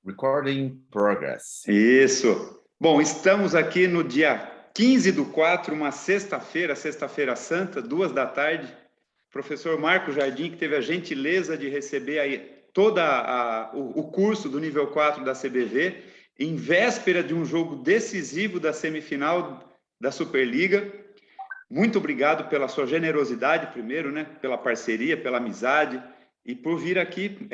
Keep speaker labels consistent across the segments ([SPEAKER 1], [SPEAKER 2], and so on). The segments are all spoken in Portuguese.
[SPEAKER 1] Recording progress.
[SPEAKER 2] Isso. Bom, estamos aqui no dia 15/4, uma sexta-feira santa, 14h. Professor Marco Jardim, que teve a gentileza de receber aí o curso do nível 4 da CBV, em véspera de um jogo decisivo da semifinal da Superliga. Muito obrigado pela sua generosidade, primeiro, né? Pela parceria, pela amizade e por vir aqui.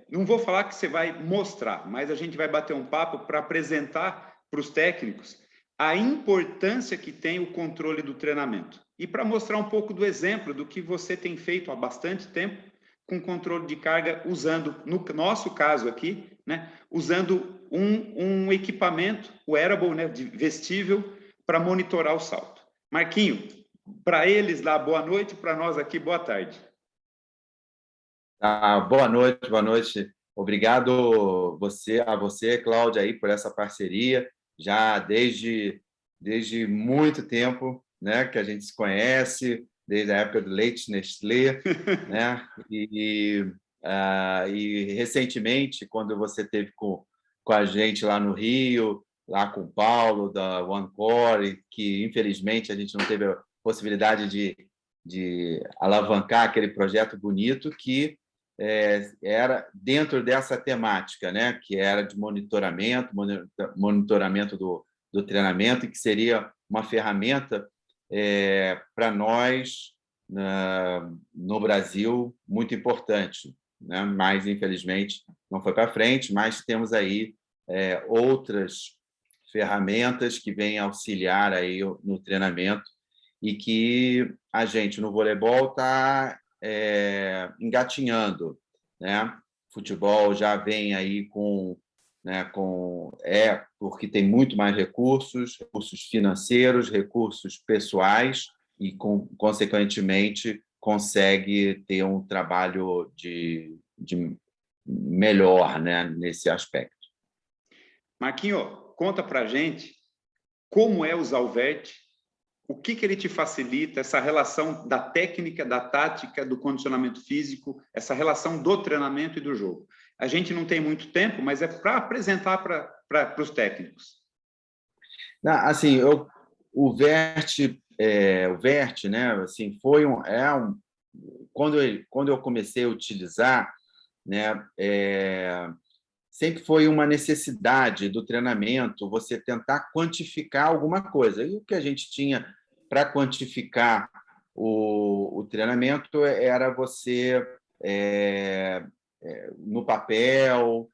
[SPEAKER 2] Não vou falar que você vai mostrar, mas a gente vai bater um papo para apresentar para os técnicos a importância que tem o controle do treinamento e para mostrar um pouco do exemplo do que você tem feito há bastante tempo com controle de carga, usando, no nosso caso aqui, né, usando um equipamento, o wearable, né, vestível, para monitorar o salto. Marquinho, para eles lá, boa noite, para nós aqui, boa tarde.
[SPEAKER 1] Boa noite. Obrigado a você, Cláudia, aí, por essa parceria, já desde muito tempo, né, que a gente se conhece, desde a época do Leite Nestlé, né, e recentemente, quando você esteve com a gente lá no Rio, lá com o Paulo, da OneCore, que, infelizmente, a gente não teve a possibilidade de alavancar aquele projeto bonito que era dentro dessa temática, né, que era de monitoramento do treinamento, e que seria uma ferramenta para nós no Brasil muito importante, né? Mas infelizmente não foi para frente, mas temos aí outras ferramentas que vêm auxiliar aí no treinamento e que a gente no voleibol está engatinhando, né? Futebol já vem aí porque tem muito mais recursos financeiros, recursos pessoais e, consequentemente, consegue ter um trabalho de melhor, né, nesse aspecto.
[SPEAKER 2] Marquinho, conta para a gente como é usar o Vert, o que ele te facilita, essa relação da técnica, da tática, do condicionamento físico, essa relação do treinamento e do jogo. A gente não tem muito tempo, mas é para apresentar para os técnicos.
[SPEAKER 1] Assim, o Vert, né? Assim, foi quando eu comecei a utilizar, né? Sempre foi uma necessidade do treinamento você tentar quantificar alguma coisa. E o que a gente tinha para quantificar o treinamento era você, no papel,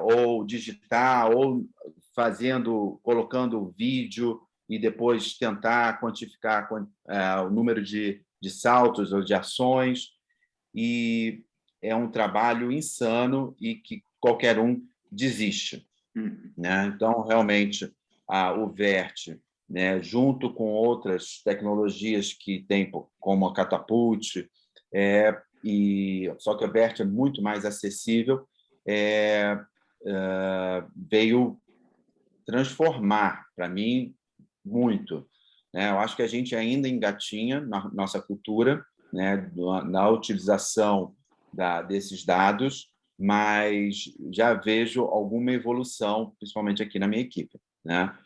[SPEAKER 1] ou digitar, ou colocando vídeo e depois tentar quantificar o número de saltos ou de ações. E é um trabalho insano e que qualquer um desiste, né? Então, realmente, o Vert, né, junto com outras tecnologias que tem, como a Catapult, só que o Vert é muito mais acessível, veio transformar, para mim, muito, né? Eu acho que a gente ainda engatinha na nossa cultura, né, na utilização desses dados, mas já vejo alguma evolução, principalmente aqui na minha equipe, né?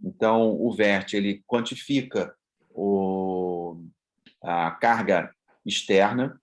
[SPEAKER 1] Então, o Vert ele quantifica a carga externa,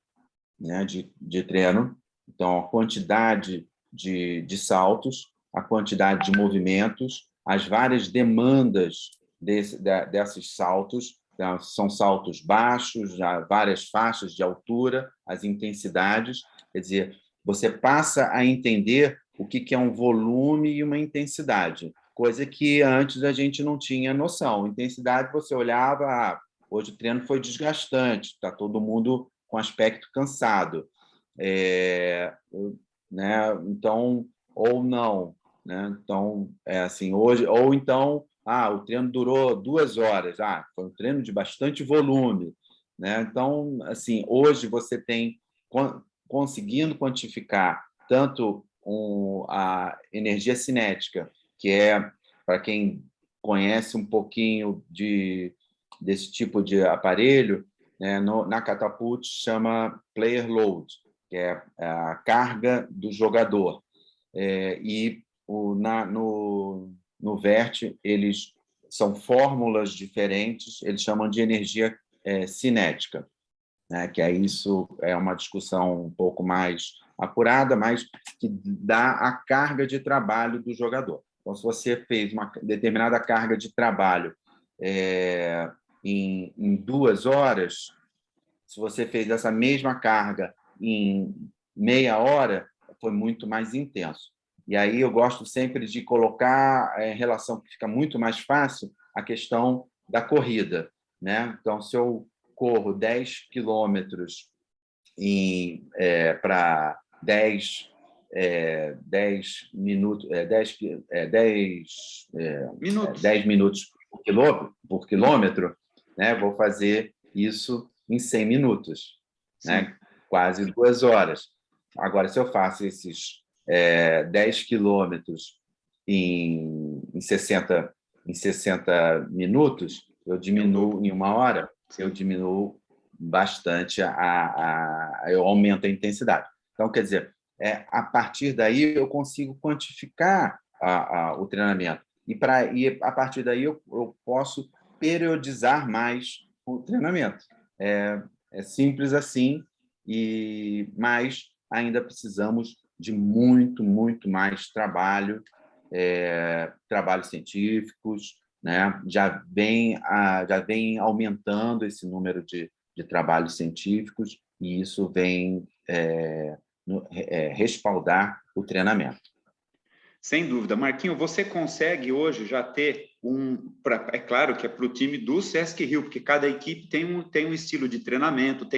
[SPEAKER 1] né, de treino, então a quantidade de saltos, a quantidade de movimentos, as várias demandas desses saltos. Então, são saltos baixos, já várias faixas de altura, as intensidades. Quer dizer, você passa a entender o que é um volume e uma intensidade, coisa que antes a gente não tinha noção. Intensidade, você olhava, hoje o treino foi desgastante, está todo mundo com aspecto cansado, né? Então, ou não, né? Então, assim, hoje, ou então, o treino durou 2 horas, foi um treino de bastante volume, né? Então, assim, hoje você tem conseguindo quantificar tanto a energia cinética, que para quem conhece um pouquinho desse tipo de aparelho, né, na Catapult chama player load, que é a carga do jogador. No VERT, eles são fórmulas diferentes, eles chamam de energia cinética, né? Que isso é uma discussão um pouco mais apurada, mas que dá a carga de trabalho do jogador. Então, se você fez uma determinada carga de trabalho em 2 horas, se você fez essa mesma carga em meia hora, foi muito mais intenso. E aí eu gosto sempre de colocar em relação que fica muito mais fácil a questão da corrida, né? Então, se eu corro 10 quilômetros para 10 minutos, 10 minutos por quilômetro, né? Vou fazer isso em 100 minutos, né? Quase 2 horas. Agora, se eu faço esses 10 quilômetros em 60 minutos, eu diminuo em 1 hora, eu diminuo bastante, eu aumento a intensidade. Então, quer dizer, a partir daí eu consigo quantificar o treinamento. E a partir daí eu posso periodizar mais o treinamento. É simples assim, mas ainda precisamos de muito, muito mais trabalhos científicos, né? Já vem aumentando esse número de trabalhos científicos, e isso vem respaldar o treinamento.
[SPEAKER 2] Sem dúvida. Marquinho, você consegue hoje já ter é claro que é para o time do Sesc Rio, porque cada equipe tem um estilo de treinamento,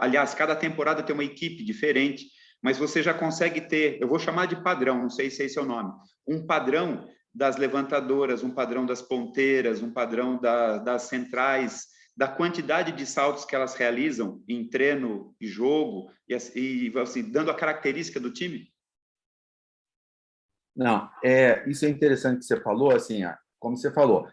[SPEAKER 2] aliás, cada temporada tem uma equipe diferente, mas você já consegue ter, eu vou chamar de padrão, não sei se esse é o nome, um padrão das levantadoras, um padrão das ponteiras, um padrão das centrais, da quantidade de saltos que elas realizam em treino e jogo, e assim, dando a característica do time?
[SPEAKER 1] Não, isso é interessante que você falou, assim, como você falou,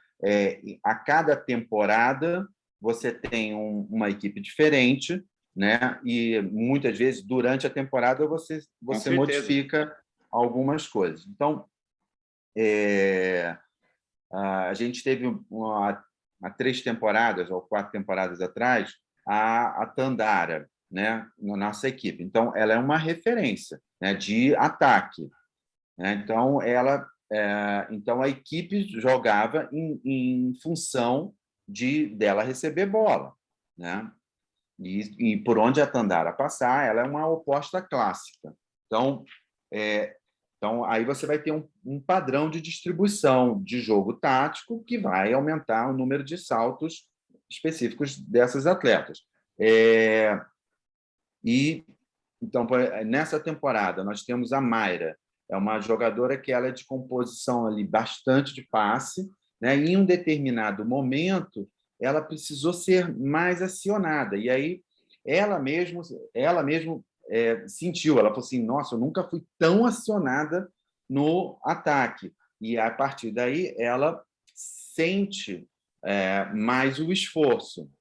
[SPEAKER 1] a cada temporada você tem uma equipe diferente, né? E muitas vezes durante a temporada você modifica algumas coisas. Então, a gente teve há 3 temporadas ou 4 temporadas atrás a Tandara, né? Na nossa equipe. Então, ela é uma referência, né, de ataque. Então, então a equipe jogava em função dela receber bola, né? E por onde a Tandara passar, ela é uma oposta clássica. Então, aí você vai ter um padrão de distribuição de jogo tático que vai aumentar o número de saltos específicos dessas atletas. Então, nessa temporada, nós temos a Mayra. É uma jogadora que ela é de composição ali bastante de passe, né? E em um determinado momento, ela precisou ser mais acionada. E aí ela mesmo sentiu, ela falou assim: nossa, eu nunca fui tão acionada no ataque. E a partir daí ela sente mais o esforço.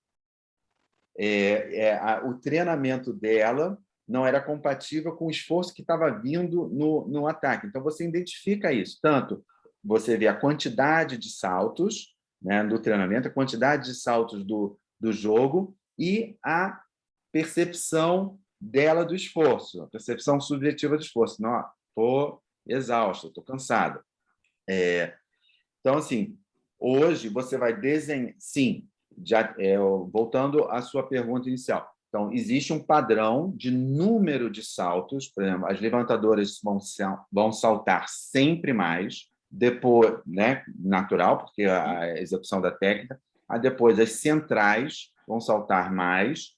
[SPEAKER 1] O treinamento dela não era compatível com o esforço que estava vindo no ataque. Então, você identifica isso. Tanto você vê a quantidade de saltos, né, do treinamento, a quantidade de saltos do jogo e a percepção dela do esforço, a percepção subjetiva do esforço. Não, estou exausto, estou cansado. Então, assim, hoje você vai desenhar... Sim, voltando à sua pergunta inicial. Então, existe um padrão de número de saltos. Por exemplo, as levantadoras vão saltar sempre mais, depois, né, natural, porque a execução da técnica. Depois, as centrais vão saltar mais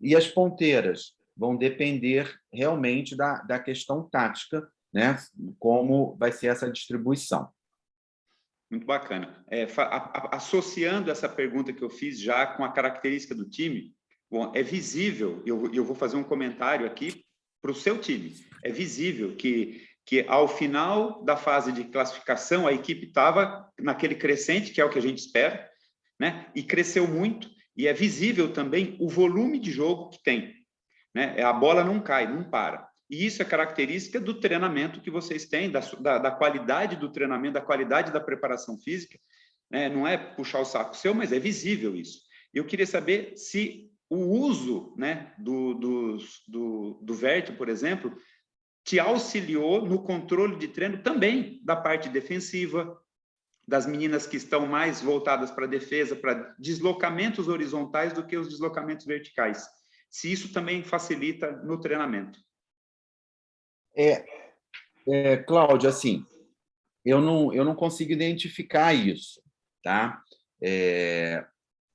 [SPEAKER 1] e as ponteiras vão depender realmente da questão tática, né, como vai ser essa distribuição.
[SPEAKER 2] Muito bacana. Associando essa pergunta que eu fiz já com a característica do time, bom, é visível, eu vou fazer um comentário aqui para o seu time, é visível que ao final da fase de classificação, a equipe estava naquele crescente, que é o que a gente espera, né? E cresceu muito, e é visível também o volume de jogo que tem, né? A bola não cai, não para. E isso é característica do treinamento que vocês têm, da qualidade do treinamento, da qualidade da preparação física, né? Não é puxar o saco seu, mas é visível isso. Eu queria saber se o uso, né, do Vert, por exemplo, te auxiliou no controle de treino também da parte defensiva, das meninas que estão mais voltadas para a defesa, para deslocamentos horizontais do que os deslocamentos verticais. Se isso também facilita no treinamento.
[SPEAKER 1] Cláudio, assim, eu não consigo identificar isso, tá?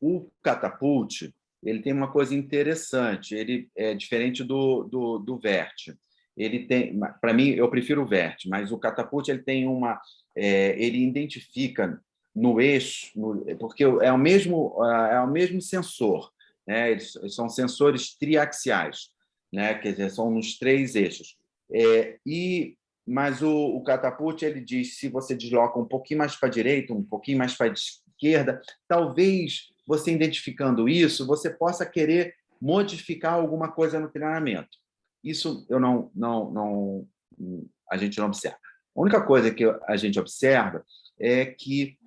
[SPEAKER 1] O Catapult, ele tem uma coisa interessante, ele é diferente do Vert. Ele tem, para mim, eu prefiro o Vert, mas o Catapult ele tem ele identifica no eixo, porque é o mesmo sensor, né? Eles são sensores triaxiais, né? Quer dizer, são nos 3 eixos. Mas o Catapult ele diz se você desloca um pouquinho mais para a direita, um pouquinho mais para a esquerda, talvez você identificando isso, você possa querer modificar alguma coisa no treinamento. Isso a gente não observa. A única coisa que a gente observa é que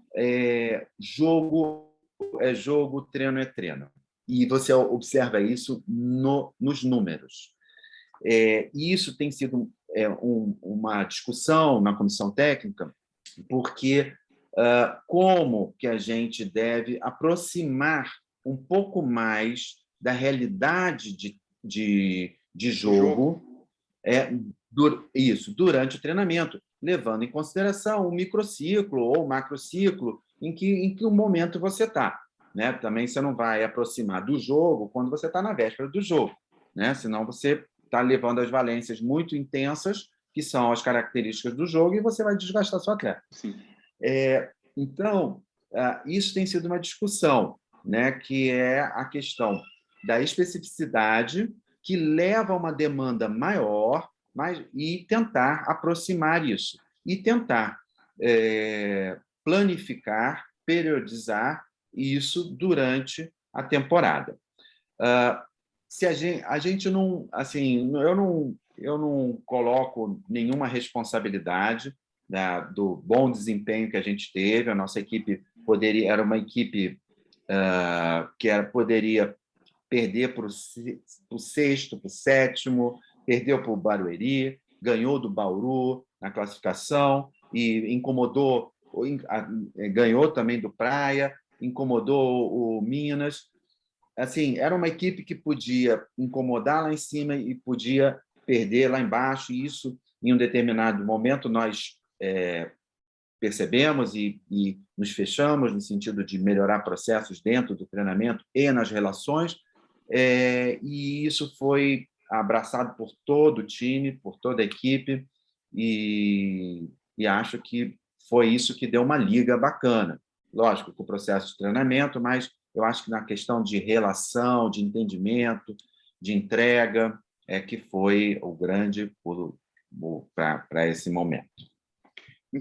[SPEAKER 1] jogo é jogo, treino é treino. E você observa isso nos números. E isso tem sido uma discussão na comissão técnica, porque como que a gente deve aproximar um pouco mais da realidade de jogo, durante o treinamento, levando em consideração o microciclo ou o macrociclo em que o momento você está. Né? Também você não vai aproximar do jogo quando você está na véspera do jogo, né? Senão você está levando as valências muito intensas, que são as características do jogo, e você vai desgastar seu atleta.
[SPEAKER 2] Sim.
[SPEAKER 1] Então, isso tem sido uma discussão, né? Que é a questão da especificidade, que leva a uma demanda maior, e tentar aproximar isso, e tentar planificar, periodizar isso durante a temporada. Se a gente não, assim, eu não coloco nenhuma responsabilidade, né, do bom desempenho que a gente teve. A nossa equipe era uma equipe que poderia perder para o sexto, para o sétimo, perdeu para o Barueri, ganhou do Bauru na classificação e ganhou também do Praia, incomodou o Minas. Assim, era uma equipe que podia incomodar lá em cima e podia perder lá embaixo, e isso, em um determinado momento, nós percebemos e nos fechamos no sentido de melhorar processos dentro do treinamento e nas relações, e isso foi abraçado por todo o time, por toda a equipe, e acho que foi isso que deu uma liga bacana. Lógico, com o processo de treinamento, mas eu acho que na questão de relação, de entendimento, de entrega, que foi o grande para esse momento.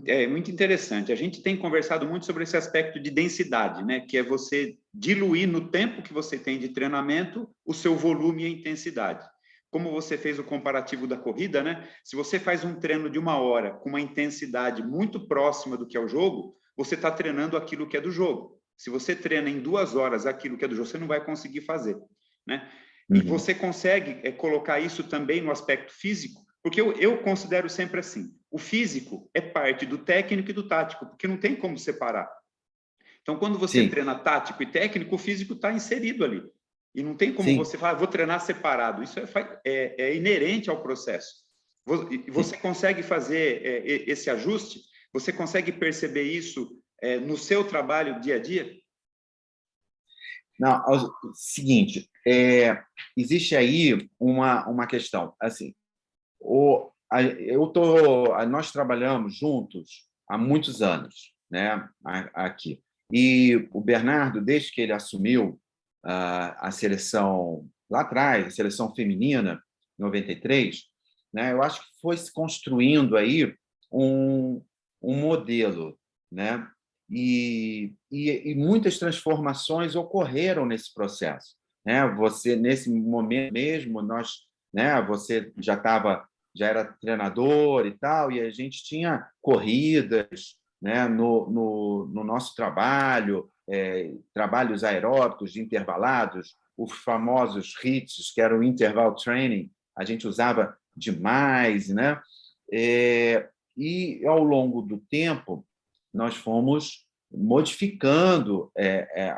[SPEAKER 2] É muito interessante. A gente tem conversado muito sobre esse aspecto de densidade, né? Que é você diluir no tempo que você tem de treinamento o seu volume e a intensidade. Como você fez o comparativo da corrida, né? Se você faz um treino de 1 hora com uma intensidade muito próxima do que é o jogo, você está treinando aquilo que é do jogo. Se você treina em 2 horas aquilo que é do jogo, você não vai conseguir fazer, né? E você consegue colocar isso também no aspecto físico, porque eu considero sempre assim, o físico é parte do técnico e do tático, porque não tem como separar. Então, quando você treina tático e técnico, o físico está inserido ali. E não tem como você falar, vou treinar separado. Isso é inerente ao processo. Você consegue fazer esse ajuste? Você consegue perceber isso no seu trabalho dia a dia?
[SPEAKER 1] Não, é o seguinte, existe aí uma questão. Assim, nós trabalhamos juntos há muitos anos, né, aqui. E o Bernardo, desde que ele assumiu a seleção lá atrás, a seleção feminina, em 93, né, eu acho que foi se construindo aí um modelo, né? E muitas transformações ocorreram nesse processo, né? Você, nesse momento mesmo, você já estava já era treinador e tal, e a gente tinha corridas, né, no nosso trabalho, trabalhos aeróbicos intervalados, os famosos HIITs, que era o interval training, a gente usava demais, né? E, ao longo do tempo, nós fomos modificando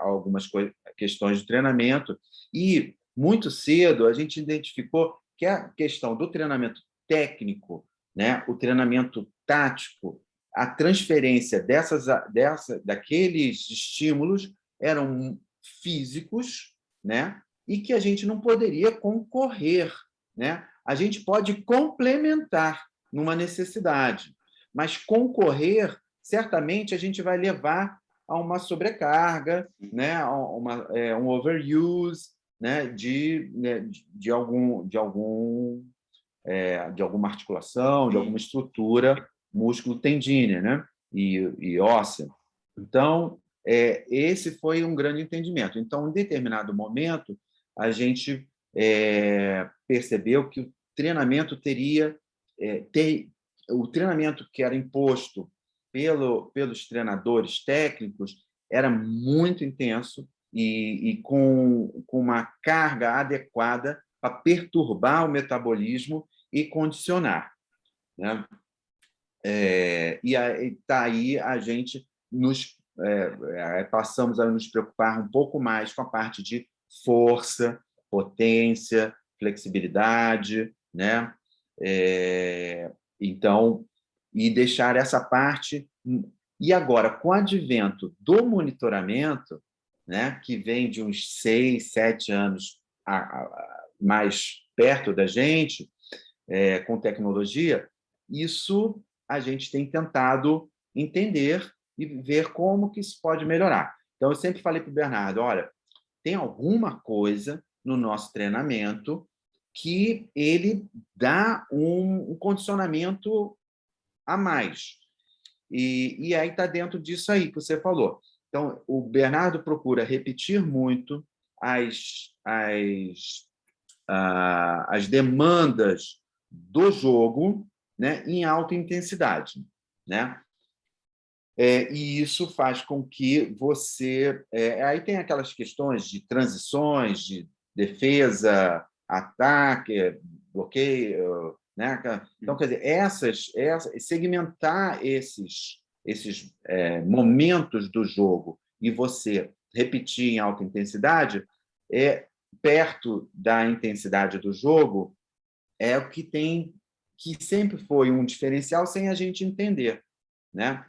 [SPEAKER 1] algumas questões de treinamento e, muito cedo, a gente identificou que a questão do treinamento técnico, né, o treinamento tático, a transferência daqueles estímulos eram físicos, né, e que a gente não poderia concorrer, né? A gente pode complementar numa necessidade, mas concorrer, certamente, a gente vai levar a uma sobrecarga, né, a um overuse, né, de alguma articulação, de alguma estrutura músculo-tendínea, né, e óssea. Então, esse foi um grande entendimento. Então, em determinado momento, a gente percebeu que o treinamento o treinamento que era imposto pelos treinadores técnicos era muito intenso e com uma carga adequada para perturbar o metabolismo e condicionar, né? E daí a gente passamos a nos preocupar um pouco mais com a parte de força, potência, flexibilidade, né? Então, e deixar essa parte. E agora, com o advento do monitoramento, né, que vem de uns 6, 7 anos mais perto da gente, com tecnologia, isso a gente tem tentado entender e ver como que isso pode melhorar. Então, eu sempre falei para o Bernardo, olha, tem alguma coisa no nosso treinamento que ele dá um condicionamento a mais. E aí está dentro disso aí que você falou. Então, o Bernardo procura repetir muito as demandas do jogo, né, em alta intensidade, né? E isso faz com que você... aí tem aquelas questões de transições, de defesa, ataque, bloqueio, né? Então, quer dizer, segmentar esses momentos do jogo e você repetir em alta intensidade, perto da intensidade do jogo, é o que sempre foi um diferencial sem a gente entender, né?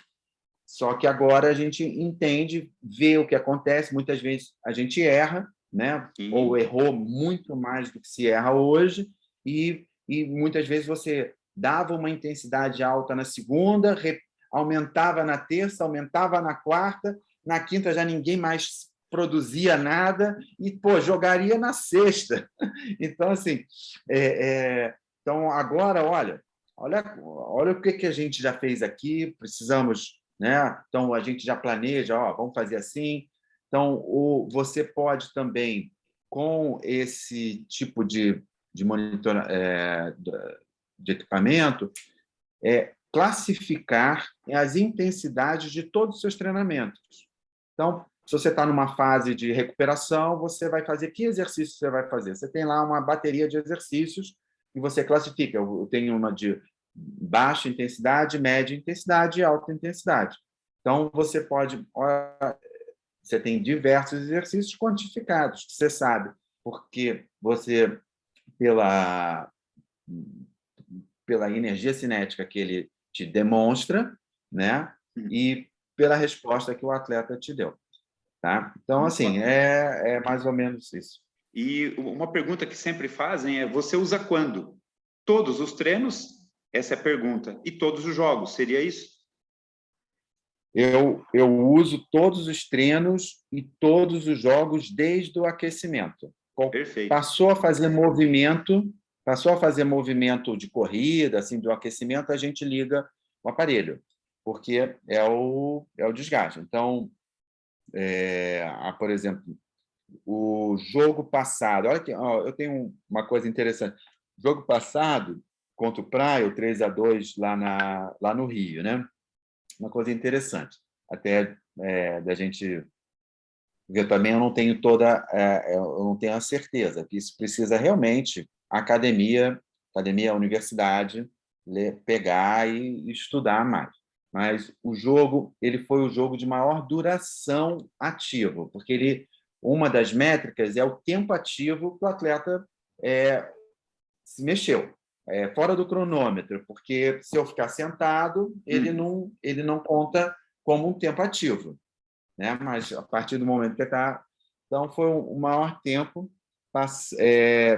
[SPEAKER 1] Só que agora a gente entende, vê o que acontece, muitas vezes a gente erra, né? Ou errou muito mais do que se erra hoje, e muitas vezes você dava uma intensidade alta na segunda, aumentava na terça, aumentava na quarta, na quinta já ninguém mais produzia nada e jogaria na sexta. Então, assim, então agora, olha o que a gente já fez aqui, precisamos, né? Então a gente já planeja, vamos fazer assim. Então você pode também, com esse tipo de monitor, de equipamento, classificar as intensidades de todos os seus treinamentos. Então, se você está numa fase de recuperação, você vai fazer que exercícios você vai fazer? Você tem lá uma bateria de exercícios e você classifica. Eu tenho uma de baixa intensidade, média intensidade e alta intensidade. Então, você tem diversos exercícios quantificados, que você sabe, porque você, pela energia cinética que ele te demonstra, né? E pela resposta que o atleta te deu. Tá? Então, assim, é mais ou menos isso.
[SPEAKER 2] E uma pergunta que sempre fazem é: você usa quando? Todos os treinos? Essa é a pergunta. E todos os jogos, seria isso?
[SPEAKER 1] Eu uso todos os treinos e todos os jogos desde o aquecimento.
[SPEAKER 2] Perfeito.
[SPEAKER 1] Passou a fazer movimento de corrida, assim, do aquecimento, a gente liga o aparelho, porque é o desgaste. Então, por exemplo, o jogo passado, olha que eu tenho uma coisa interessante. O jogo passado, contra o Praia, o 3-2 lá no Rio, né? Uma coisa interessante, até da gente ver também, eu não tenho eu não tenho a certeza, que isso precisa realmente a academia, a universidade, pegar e estudar mais. Mas o jogo, ele foi o jogo de maior duração ativo, porque uma das métricas é o tempo ativo que o atleta se mexeu, fora do cronômetro, porque se eu ficar sentado, ele não conta como um tempo ativo, né? Mas a partir do momento que está... Então, foi o maior tempo,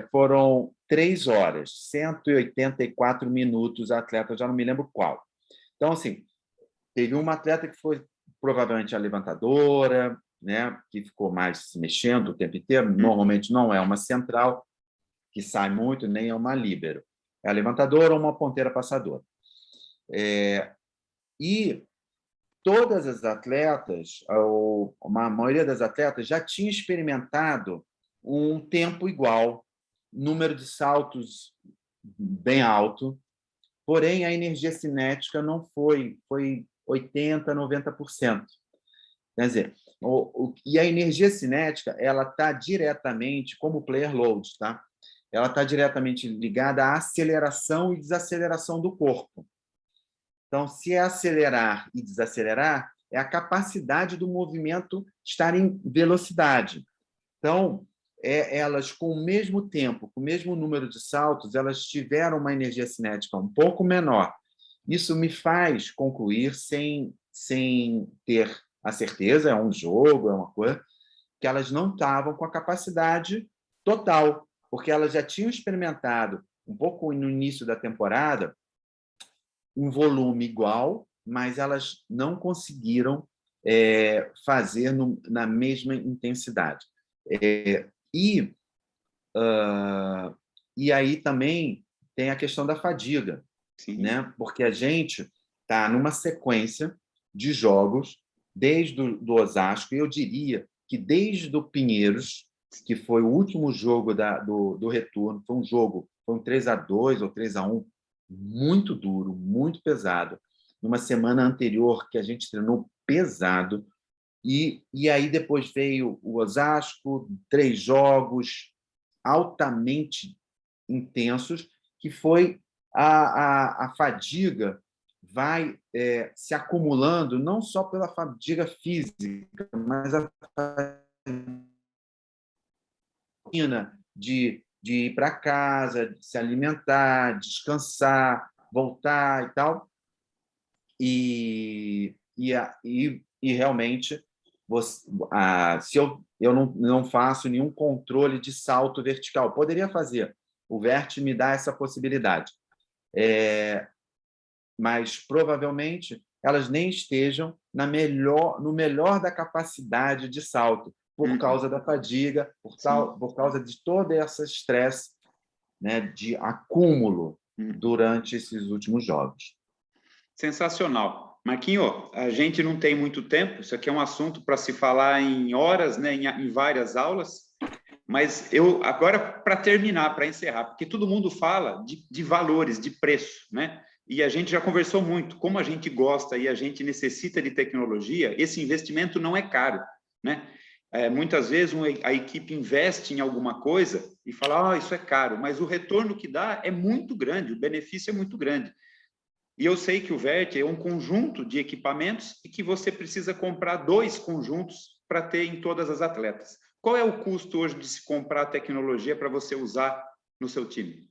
[SPEAKER 1] foram 3 horas, 184 minutos, atleta, já não me lembro qual. Então, assim, teve uma atleta que foi provavelmente a levantadora, né, que ficou mais se mexendo o tempo inteiro, normalmente não é uma central, que sai muito, nem é uma líbero. É a levantadora ou uma ponteira passadora. E todas as atletas, ou a maioria das atletas, já tinha experimentado um tempo igual, número de saltos bem alto, porém a energia cinética não foi 80%, 90%. Quer dizer, e a energia cinética ela está diretamente, como o player load, tá? Ela está diretamente ligada à aceleração e desaceleração do corpo. Então, se é acelerar e desacelerar, é a capacidade do movimento estar em velocidade. Então, elas, com o mesmo tempo, com o mesmo número de saltos, elas tiveram uma energia cinética um pouco menor. Isso me faz concluir, sem ter a certeza, é um jogo, é uma coisa, que elas não estavam com a capacidade total, porque elas já tinham experimentado, um pouco no início da temporada, um volume igual, mas elas não conseguiram fazer na mesma intensidade. E aí também tem a questão da fadiga, né? Porque a gente está numa sequência de jogos desde do Osasco, e eu diria que desde o Pinheiros, que foi o último jogo do retorno, foi um 3-2 ou 3-1, muito duro, muito pesado, numa semana anterior que a gente treinou pesado, e aí depois veio o Osasco, 3 jogos altamente intensos, que foi a fadiga vai se acumulando não só pela fadiga física, mas a rotina de ir para casa, de se alimentar, descansar, voltar e tal. E realmente, se eu não faço nenhum controle de salto vertical, poderia fazer. O Vert me dá essa possibilidade. Mas, provavelmente, elas nem estejam no melhor da capacidade de salto, por causa da fadiga, por causa de todo esse estresse, né, de acúmulo durante esses últimos jogos.
[SPEAKER 2] Sensacional. Marquinho, a gente não tem muito tempo, isso aqui é um assunto para se falar em horas, né, em várias aulas, mas eu, agora, para terminar, para encerrar, porque todo mundo fala de valores, de preço, né? E a gente já conversou muito, como a gente gosta e a gente necessita de tecnologia, esse investimento não é caro, né? Muitas vezes a equipe investe em alguma coisa e fala, isso é caro, mas o retorno que dá é muito grande, o benefício é muito grande. E eu sei que o Vert é um conjunto de equipamentos e que você precisa comprar 2 conjuntos para ter em todas as atletas. Qual é o custo hoje de se comprar tecnologia para você usar no seu time?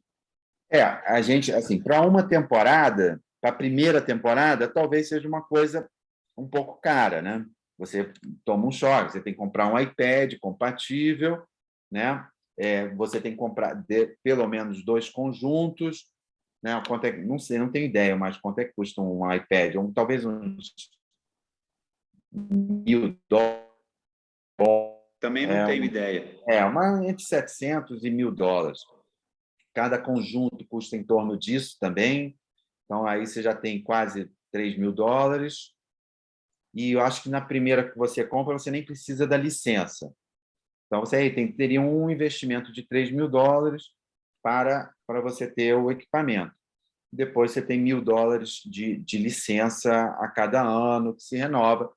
[SPEAKER 1] A gente, assim, para uma temporada, para a primeira temporada, talvez seja uma coisa um pouco cara, né? Você toma um choque, você tem que comprar um iPad compatível, né? Você tem que comprar pelo menos 2 conjuntos, né? Não sei, não tenho ideia, mas quanto é que custa um iPad? Talvez uns $1.000.
[SPEAKER 2] Também não tenho ideia.
[SPEAKER 1] Entre $700 e $1.000. Cada conjunto custa em torno disso também. Então, aí você já tem quase $3.000. E eu acho que na primeira que você compra, você nem precisa da licença. Então, você teria um investimento de $3.000 para você ter o equipamento. depois você tem $1.000 de licença a cada ano, que se renova.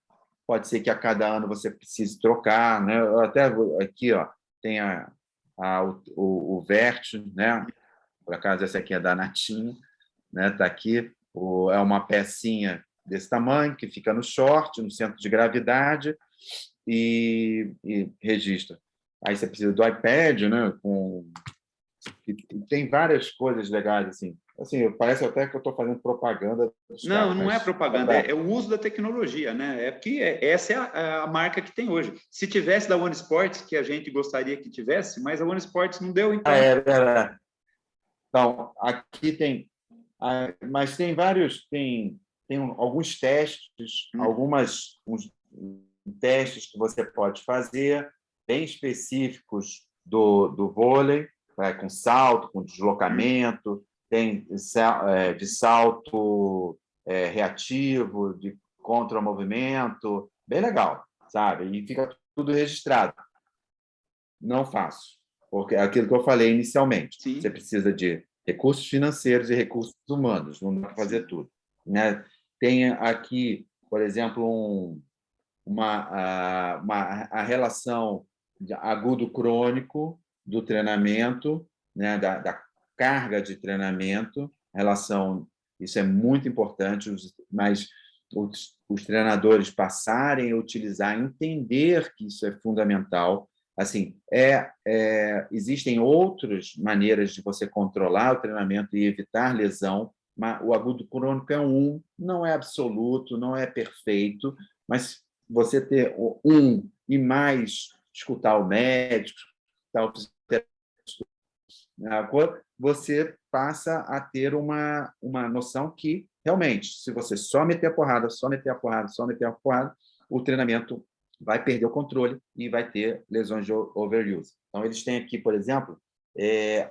[SPEAKER 1] Pode ser que a cada ano você precise trocar, né? Eu até aqui, ó, tem o Vert, né? Por acaso, essa aqui é da Natinha, né? Está aqui, é uma pecinha desse tamanho, que fica no short, no centro de gravidade, e registra. Aí você precisa do iPad, né? Tem várias coisas legais, assim. Parece até que eu estou fazendo propaganda dos
[SPEAKER 2] Não,
[SPEAKER 1] caras,
[SPEAKER 2] não é
[SPEAKER 1] mas
[SPEAKER 2] propaganda, é o uso da tecnologia, né? É porque essa é a marca que tem hoje. Se tivesse da One Sports, que a gente gostaria que tivesse, mas a One Sports não deu, então.
[SPEAKER 1] é verdade. Então, aqui tem, mas tem vários, tem alguns testes, uns testes que você pode fazer, bem específicos do vôlei, com salto, com deslocamento, tem de salto reativo, de contra-movimento, bem legal, sabe? E fica tudo registrado. Não faço, porque é aquilo que eu falei inicialmente.
[SPEAKER 2] Sim.
[SPEAKER 1] Você precisa de recursos financeiros e recursos humanos, não dá para fazer tudo, né? Tem aqui, por exemplo, a relação agudo-crônico do treinamento, né? da carga de treinamento, isso é muito importante, mas os treinadores passarem a utilizar, entender que isso é fundamental. Assim, existem outras maneiras de você controlar o treinamento e evitar lesão, mas o agudo crônico não é absoluto, não é perfeito, mas você ter e mais escutar o médico, escutar o fisioterapeuta, você passa a ter uma noção que, realmente, se você só meter a porrada, o treinamento vai perder o controle e vai ter lesões de overuse. Então, eles têm aqui, por exemplo,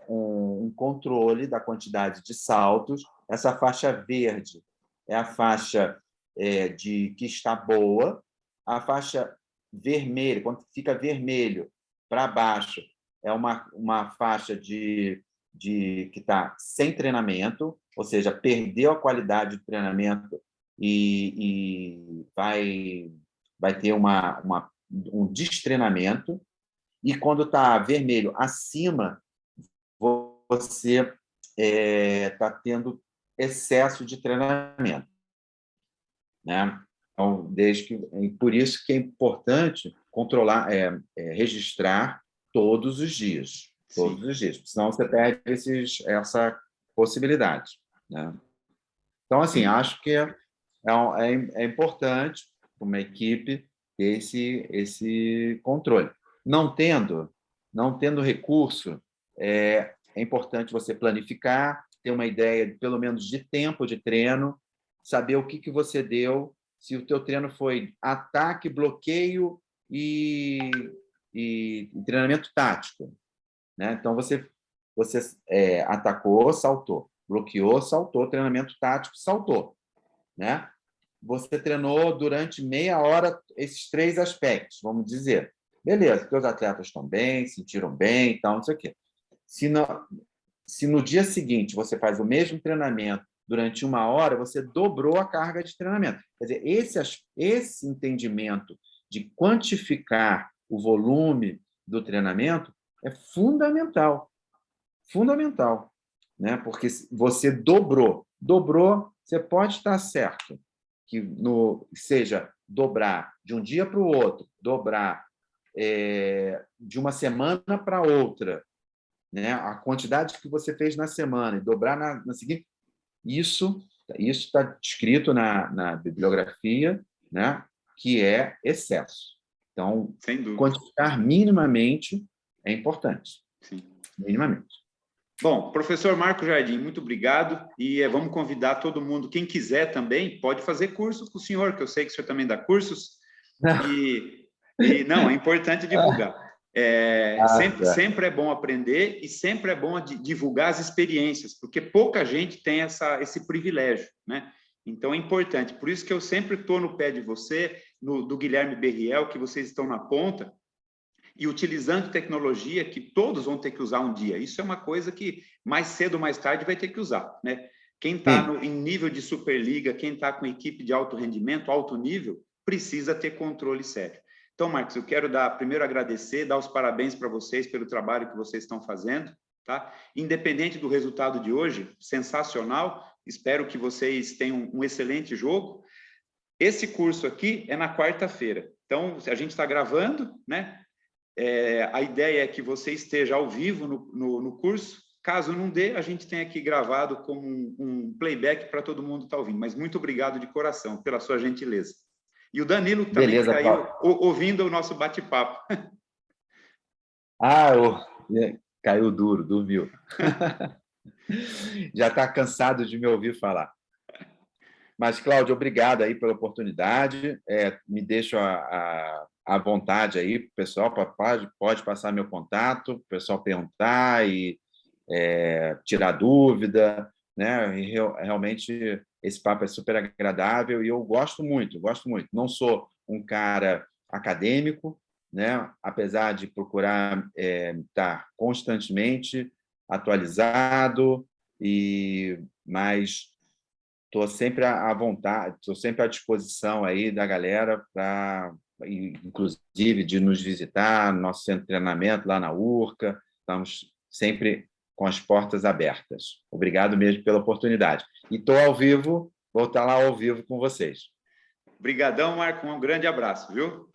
[SPEAKER 1] um controle da quantidade de saltos. Essa faixa verde é a faixa que está boa. A faixa vermelha, quando fica vermelho para baixo, é uma faixa que está sem treinamento, ou seja, perdeu a qualidade de treinamento e vai ter um destreinamento. E quando está vermelho acima, você está tendo excesso de treinamento, né? Então, por isso que é importante controlar, registrar todos os dias, senão você perde essa possibilidade, né? Então, assim, acho que é importante uma equipe ter esse controle. Não tendo recurso, é importante você planificar, ter uma ideia, pelo menos, de tempo de treino, saber o que você deu, se o teu treino foi ataque, bloqueio e treinamento tático, né? Então, você atacou, saltou, bloqueou, saltou, treinamento tático, saltou, né? Você treinou durante meia hora esses 3 aspectos, vamos dizer. Beleza, teus atletas estão bem, sentiram bem e tal, não sei o quê. Se no dia seguinte você faz o mesmo treinamento durante 1 hora, você dobrou a carga de treinamento. Quer dizer, esse entendimento de quantificar o volume do treinamento é fundamental. Fundamental, né? Porque você dobrou, você pode estar certo que seja dobrar de um dia para o outro, dobrar de uma semana para outra, né? A quantidade que você fez na semana e dobrar na seguinte, isso está escrito na bibliografia, né? Que é excesso. Então, quantificar minimamente é importante.
[SPEAKER 2] Sim.
[SPEAKER 1] Minimamente.
[SPEAKER 2] Bom, professor Marco Jardim, muito obrigado. E vamos convidar todo mundo, quem quiser também, pode fazer curso com o senhor, que eu sei que o senhor também dá cursos. Não, é importante divulgar. Sempre é bom aprender e sempre é bom divulgar as experiências, porque pouca gente tem esse privilégio, né? Então, é importante. Por isso que eu sempre estou no pé de você, do Guilherme Berriel, que vocês estão na ponta, e utilizando tecnologia que todos vão ter que usar um dia. Isso é uma coisa que mais cedo ou mais tarde vai ter que usar, né? Quem está em nível de Superliga, quem está com equipe de alto rendimento, alto nível, precisa ter controle sério. Então, Marcos, eu quero primeiro agradecer, dar os parabéns para vocês pelo trabalho que vocês estão fazendo, tá? Independente do resultado de hoje, sensacional, espero que vocês tenham um excelente jogo. Esse curso aqui é na quarta-feira, então a gente está gravando, né? A ideia é que você esteja ao vivo no curso. Caso não dê, a gente tem aqui gravado como um playback para todo mundo estar ouvindo. Mas muito obrigado de coração pela sua gentileza. E o Danilo também
[SPEAKER 1] Beleza,
[SPEAKER 2] caiu ouvindo o nosso bate-papo.
[SPEAKER 1] Caiu duro, dormiu. Já está cansado de me ouvir falar. Mas, Cláudio, obrigado aí pela oportunidade. Me deixo à vontade aí, o pessoal pode passar meu contato, o pessoal perguntar e tirar dúvida, né? E realmente esse papo é super agradável e eu gosto muito, gosto muito. Não sou um cara acadêmico, né? Apesar de procurar estar constantemente atualizado, mas estou sempre à vontade, estou sempre à disposição aí da galera para, inclusive, de nos visitar no nosso centro de treinamento lá na URCA. Estamos sempre com as portas abertas. Obrigado mesmo pela oportunidade. E estou ao vivo, vou estar lá ao vivo com vocês.
[SPEAKER 2] Obrigadão, Marco. Um grande abraço, viu?